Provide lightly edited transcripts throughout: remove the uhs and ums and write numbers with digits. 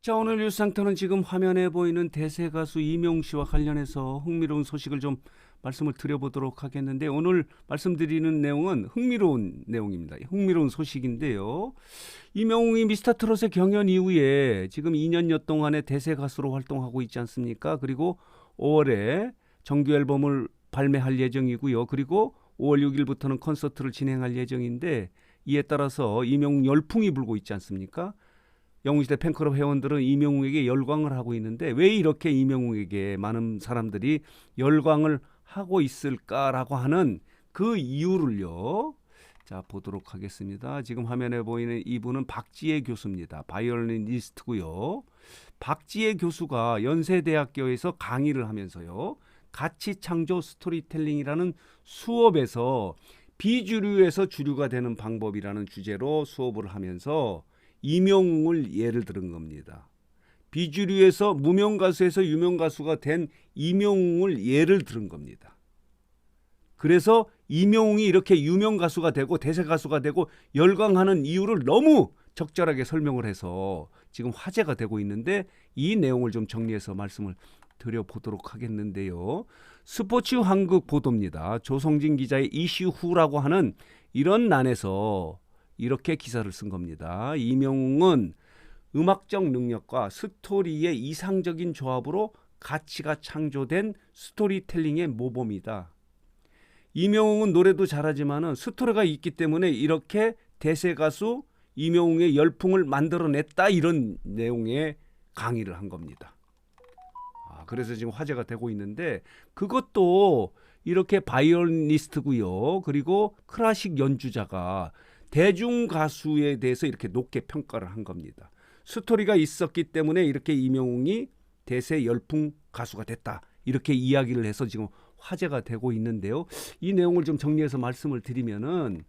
자, 오늘 뉴스상터는 지금 화면에 보이는 대세 가수 이명웅 씨와 관련해서 흥미로운 소식을 좀 말씀을 드려보도록 하겠는데, 오늘 말씀드리는 내용은 흥미로운 내용입니다. 흥미로운 소식인데요. 이명웅이 미스터트롯의 경연 이후에 지금 2년여 동안의 대세 가수로 활동하고 있지 않습니까? 그리고 5월에 정규 앨범을 발매할 예정이고요. 그리고 5월 6일부터는 콘서트를 진행할 예정인데, 이에 따라서 이명웅 열풍이 불고 있지 않습니까? 영웅시대 팬클럽 회원들은 이명웅에게 열광을 하고 있는데, 왜 이렇게 이명웅에게 많은 사람들이 열광을 하고 있을까라고 하는 그 이유를요, 자, 보도록 하겠습니다. 지금 화면에 보이는 이분은 박지혜 교수입니다. 바이올리니스트고요. 박지혜 교수가 연세대학교에서 강의를 하면서요, 가치 창조 스토리텔링이라는 수업에서 비주류에서 주류가 되는 방법이라는 주제로 수업을 하면서 이명웅을 예를 들은 겁니다. 비주류에서 무명 가수에서 유명 가수가 된 이명웅을 예를 들은 겁니다. 그래서 이명웅이 이렇게 유명 가수가 되고 대세 가수가 되고 열광하는 이유를 너무 적절하게 설명을 해서 지금 화제가 되고 있는데, 이 내용을 좀 정리해서 말씀을 드려보도록 하겠는데요. 스포츠 한국 보도입니다. 조성진 기자의 이슈 후라고 하는 이런 난에서 이렇게 기사를 쓴 겁니다. 이명웅은 음악적 능력과 스토리의 이상적인 조합으로 가치가 창조된 스토리텔링의 모범이다. 이명웅은 노래도 잘하지만 스토리가 있기 때문에 이렇게 대세 가수 이명웅의 열풍을 만들어냈다, 이런 내용의 강의를 한 겁니다. 그래서 지금 화제가 되고 있는데, 그것도 이렇게 바이올리니스트고요. 그리고 클래식 연주자가 대중 가수에 대해서 이렇게 높게 평가를 한 겁니다. 스토리가 있었기 때문에 이렇게 이명웅이 대세 열풍 가수가 됐다, 이렇게 이야기를 해서 지금 화제가 되고 있는데요. 이 내용을 좀 정리해서 말씀을 드리면은,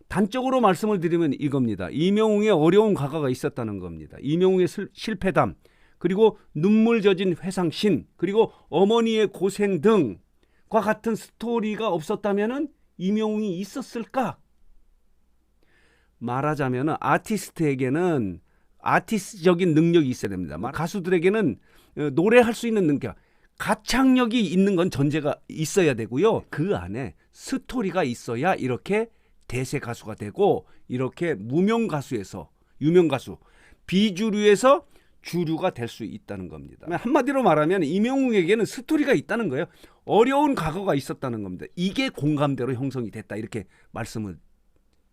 단적으로 말씀을 드리면 이겁니다. 이명웅의 어려운 과거가 있었다는 겁니다. 이명웅의 실패담, 그리고 눈물 젖은 회상신, 그리고 어머니의 고생 등과 같은 스토리가 없었다면은 이명웅이 있었을까? 말하자면 아티스트에게는 아티스트적인 능력이 있어야 됩니다. 가수들에게는 노래할 수 있는 능력, 가창력이 있는 건 전제가 있어야 되고요. 그 안에 스토리가 있어야 이렇게 대세 가수가 되고, 이렇게 무명 가수에서 유명 가수, 비주류에서 주류가 될 수 있다는 겁니다. 한마디로 말하면 이명웅에게는 스토리가 있다는 거예요. 어려운 과거가 있었다는 겁니다. 이게 공감대로 형성이 됐다, 이렇게 말씀을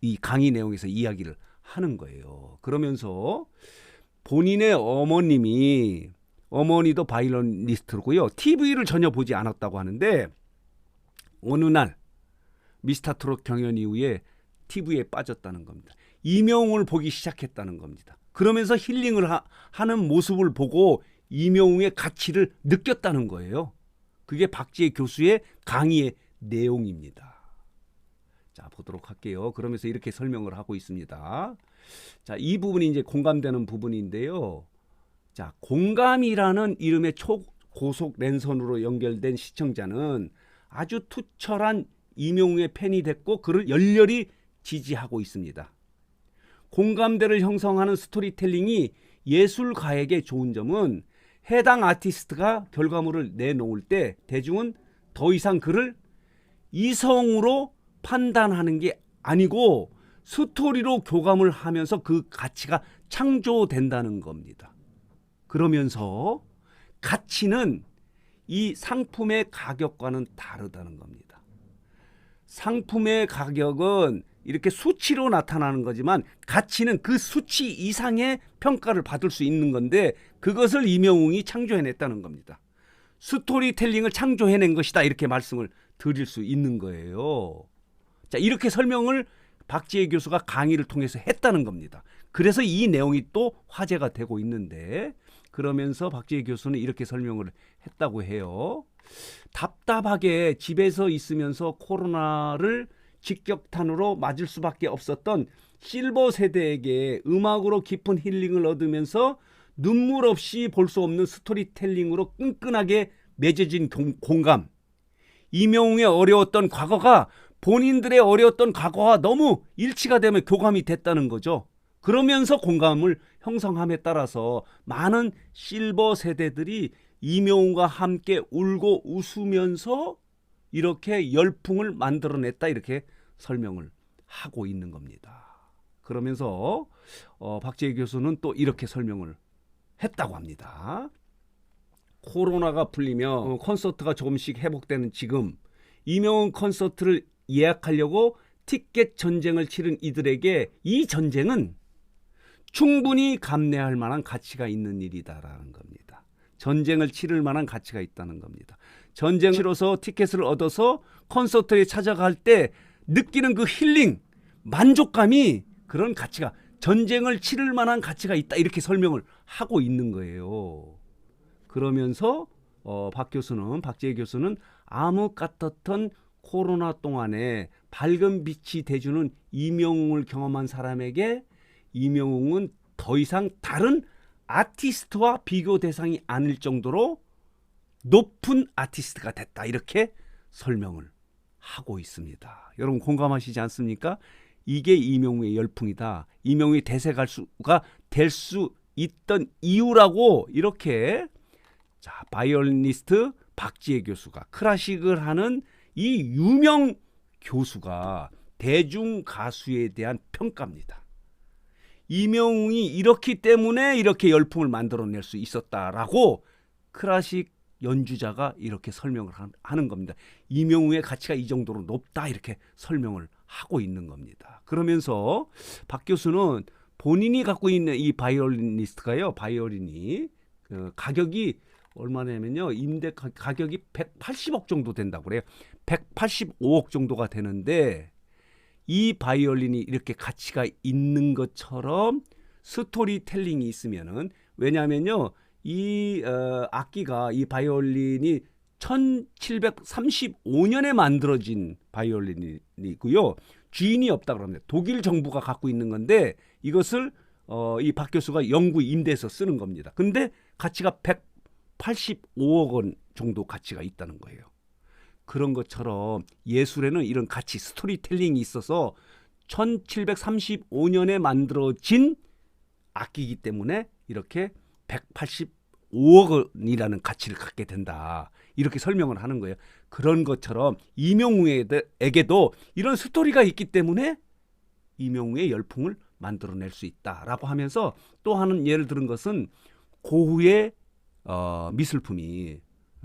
이 강의 내용에서 이야기를 하는 거예요. 그러면서 본인의 어머니도 바이올리니스트고요. TV를 전혀 보지 않았다고 하는데, 어느 날 미스터트롯 경연 이후에 TV에 빠졌다는 겁니다. 이명웅을 보기 시작했다는 겁니다. 그러면서 힐링을 하는 모습을 보고 이명웅의 가치를 느꼈다는 거예요. 그게 박지혜 교수의 강의의 내용입니다. 자, 보도록 할게요. 그러면서 이렇게 설명을 하고 있습니다. 자, 이 부분이 이제 공감되는 부분인데요. 자, 공감이라는 이름의 초고속 랜선으로 연결된 시청자는 아주 투철한 이명웅의 팬이 됐고, 그를 열렬히 지지하고 있습니다. 공감대를 형성하는 스토리텔링이 예술가에게 좋은 점은, 해당 아티스트가 결과물을 내놓을 때 대중은 더 이상 그를 이성으로 판단하는 게 아니고 스토리로 교감을 하면서 그 가치가 창조된다는 겁니다. 그러면서 가치는 이 상품의 가격과는 다르다는 겁니다. 상품의 가격은 이렇게 수치로 나타나는 거지만, 가치는 그 수치 이상의 평가를 받을 수 있는 건데, 그것을 이명웅이 창조해냈다는 겁니다. 스토리텔링을 창조해낸 것이다, 이렇게 말씀을 드릴 수 있는 거예요. 자, 이렇게 설명을 박지혜 교수가 강의를 통해서 했다는 겁니다. 그래서 이 내용이 또 화제가 되고 있는데, 그러면서 박지혜 교수는 이렇게 설명을 했다고 해요. 답답하게 집에서 있으면서 코로나를 직격탄으로 맞을 수밖에 없었던 실버 세대에게 음악으로 깊은 힐링을 얻으면서 눈물 없이 볼 수 없는 스토리텔링으로 끈끈하게 맺어진 공감. 이명웅의 어려웠던 과거가 본인들의 어려웠던 과거와 너무 일치가 되면 교감이 됐다는 거죠. 그러면서 공감을 형성함에 따라서 많은 실버 세대들이 이명웅과 함께 울고 웃으면서 이렇게 열풍을 만들어냈다 이렇게 설명을 하고 있는 겁니다. 그러면서 박재희 교수는 또 이렇게 설명을 했다고 합니다. 코로나가 풀리며 콘서트가 조금씩 회복되는 지금 이명웅 콘서트를 예약하려고 티켓 전쟁을 치른 이들에게 이 전쟁은 충분히 감내할 만한 가치가 있는 일이다라는 겁니다. 전쟁을 치를 만한 가치가 있다는 겁니다. 전쟁을 치러서 티켓을 얻어서 콘서트에 찾아갈 때 느끼는 그 힐링, 만족감이 그런 가치가 전쟁을 치를 만한 가치가 있다 이렇게 설명을 하고 있는 거예요. 그러면서 박재희 교수는 암흑 같았던 코로나 동안에 밝은 빛이 돼주는 이명웅을 경험한 사람에게 이명웅은 더 이상 다른 아티스트와 비교 대상이 아닐 정도로 높은 아티스트가 됐다 이렇게 설명을 하고 있습니다. 여러분 공감하시지 않습니까? 이게 이명웅의 열풍이다. 이명웅이 대세 가수가 될 수 있던 이유라고 이렇게 바이올리니스트 박지혜 교수가 클래식을 하는 이 유명 교수가 대중 가수에 대한 평가입니다. 이명웅이 이렇기 때문에 이렇게 열풍을 만들어낼 수 있었다라고 클래식 연주자가 이렇게 설명을 하는 겁니다. 이명웅의 가치가 이 정도로 높다 이렇게 설명을 하고 있는 겁니다. 그러면서 박 교수는 본인이 갖고 있는 이 바이올리니스트가요. 바이올린이 가격이 얼마냐면요. 임대 가격이 180억 정도 된다고 그래요. 185억 정도가 되는데 이 바이올린이 이렇게 가치가 있는 것처럼 스토리텔링이 있으면은 왜냐하면요. 이 악기가 이 바이올린이 1735년에 만들어진 바이올린이고요. 주인이 없다 그럽니다. 독일 정부가 갖고 있는 건데 이것을 이 박 교수가 영구 임대해서 쓰는 겁니다. 근데 가치가 185억 원 정도 가치가 있다는 거예요. 그런 것처럼 예술에는 이런 가치, 스토리텔링이 있어서 1735년에 만들어진 악기이기 때문에 이렇게 185억 원이라는 가치를 갖게 된다. 이렇게 설명을 하는 거예요. 그런 것처럼 이명웅에게도 이런 스토리가 있기 때문에 이명웅의 열풍을 만들어낼 수 있다라고 하면서 또 하는 예를 들은 것은 고흐의 미술품이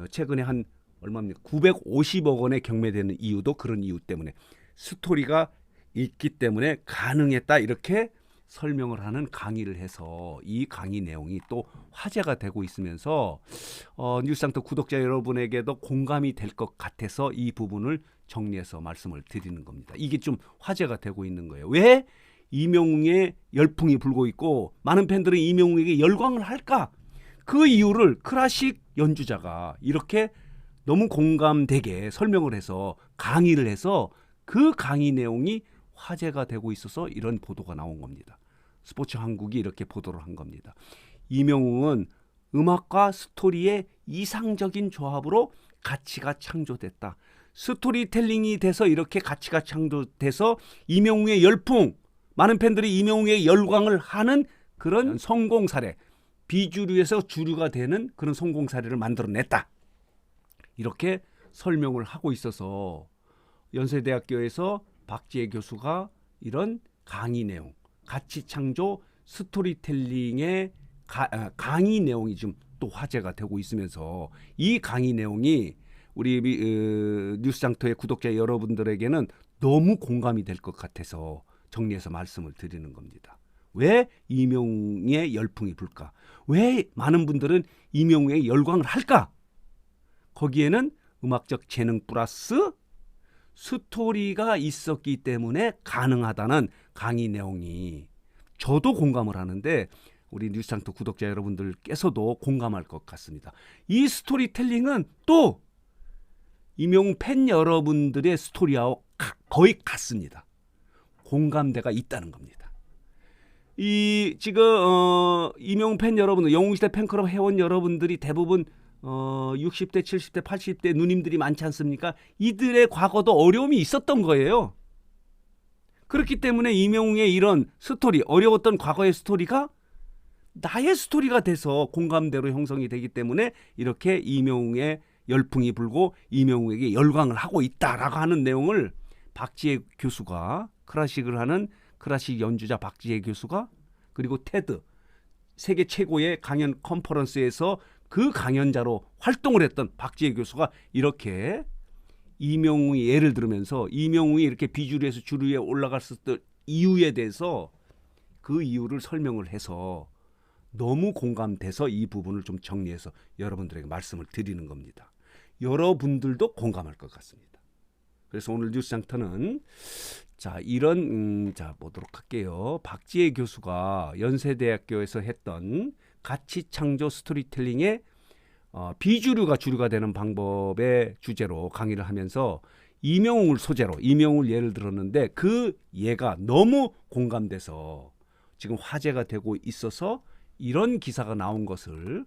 최근에 한 얼마입니까? 950억 원에 경매되는 이유도 그런 이유 때문에 스토리가 있기 때문에 가능했다 이렇게 설명을 하는 강의를 해서 이 강의 내용이 또 화제가 되고 있으면서 뉴스상터 구독자 여러분에게도 공감이 될 것 같아서 이 부분을 정리해서 말씀을 드리는 겁니다. 이게 좀 화제가 되고 있는 거예요. 왜 이명웅의 열풍이 불고 있고 많은 팬들은 이명웅에게 열광을 할까? 그 이유를 클래식 연주자가 이렇게 너무 공감되게 설명을 해서 강의를 해서 그 강의 내용이 화제가 되고 있어서 이런 보도가 나온 겁니다. 스포츠 한국이 이렇게 보도를 한 겁니다. 이명웅은 음악과 스토리의 이상적인 조합으로 가치가 창조됐다. 스토리텔링이 돼서 이렇게 가치가 창조돼서 이명웅의 열풍, 많은 팬들이 이명웅의 열광을 하는 그런 성공 사례, 비주류에서 주류가 되는 그런 성공 사례를 만들어냈다. 이렇게 설명을 하고 있어서 연세대학교에서 박지혜 교수가 이런 강의 내용, 가치 창조 스토리텔링의 강의 내용이 좀 또 화제가 되고 있으면서 이 강의 내용이 우리 뉴스장터의 구독자 여러분들에게는 너무 공감이 될 것 같아서 정리해서 말씀을 드리는 겁니다. 왜 이명웅의 열풍이 불까? 왜 많은 분들은 이명웅의 열광을 할까? 거기에는 음악적 재능 플러스 스토리가 있었기 때문에 가능하다는 강의 내용이 저도 공감을 하는데 우리 뉴스장터 구독자 여러분들께서도 공감할 것 같습니다. 이 스토리텔링은 또 이명웅 팬 여러분들의 스토리하고 거의 같습니다. 공감대가 있다는 겁니다. 이 지금 이명웅 팬 여러분들, 영웅시대 팬클럽 회원 여러분들이 대부분 60대, 70대, 80대 누님들이 많지 않습니까? 이들의 과거도 어려움이 있었던 거예요. 그렇기 때문에 이명웅의 이런 스토리, 어려웠던 과거의 스토리가 나의 스토리가 돼서 공감대로 형성이 되기 때문에 이렇게 이명웅의 열풍이 불고 이명웅에게 열광을 하고 있다라고 하는 내용을 박지혜 교수가, 클래식을 하는 클래식 연주자 박지혜 교수가, 그리고 테드, 세계 최고의 강연 컨퍼런스에서 그 강연자로 활동을 했던 박지혜 교수가 이렇게 이명웅이 예를 들으면서 이명웅이 이렇게 비주류에서 주류에 올라갔을 이유에 대해서 그 이유를 설명을 해서 너무 공감돼서 이 부분을 좀 정리해서 여러분들에게 말씀을 드리는 겁니다. 여러분들도 공감할 것 같습니다. 그래서 오늘 뉴스장터는 자, 이런 자 보도록 할게요. 박지혜 교수가 연세대학교에서 했던 가치 창조 스토리텔링의 비주류가 주류가 되는 방법의 주제로 강의를 하면서 이명웅을 소재로 이명웅을 예를 들었는데 그 예가 너무 공감돼서 지금 화제가 되고 있어서 이런 기사가 나온 것을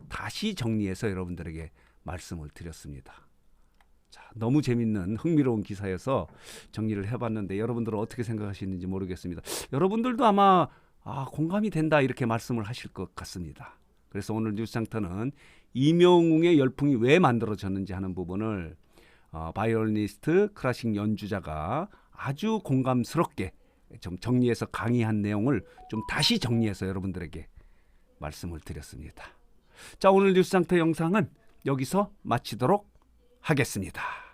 다시 정리해서 여러분들에게 말씀을 드렸습니다. 자, 너무 재밌는 흥미로운 기사여서 정리를 해봤는데 여러분들은 어떻게 생각하시는지 모르겠습니다. 여러분들도 아마 공감이 된다 이렇게 말씀을 하실 것 같습니다. 그래서 오늘 뉴스장터는 이명웅의 열풍이 왜 만들어졌는지 하는 부분을 바이올리니스트 클래식 연주자가 아주 공감스럽게 좀 정리해서 강의한 내용을 좀 다시 정리해서 여러분들에게 말씀을 드렸습니다. 자, 오늘 뉴스장터 영상은 여기서 마치도록 하겠습니다.